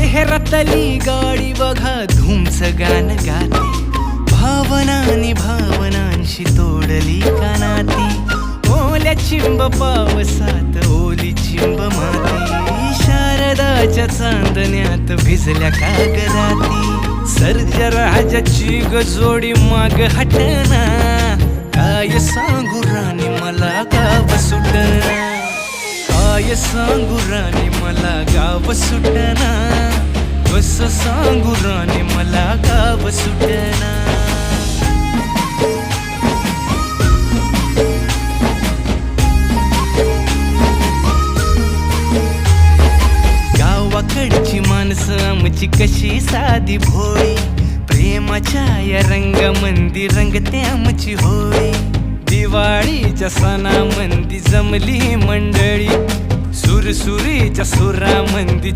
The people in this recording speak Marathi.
शहरातली गाडी बघा धूमच गाणं गाते, भावनांनी भावनांशी तोडली कानाती, ओल्या चिंब पावसात ओली चिंब माती, शारदाच्या चांदण्यात भिजल्या कागदाती, सर्जराजाची गजोडी माग हटना, काय सांगू राणी मला गाव सुटना, काय सांगू राणी मला गाव सुटना, कसं सांगू राणी मला गाव सुटना. गावाकडची माणसं आमची कशी साधी भोळी, प्रेमाच्या या रंगामंदी रंगते आमची होळी, दिवाळीच्या सणामंदी जमली मंडळी, सुरसुरीच्या सुरामंदी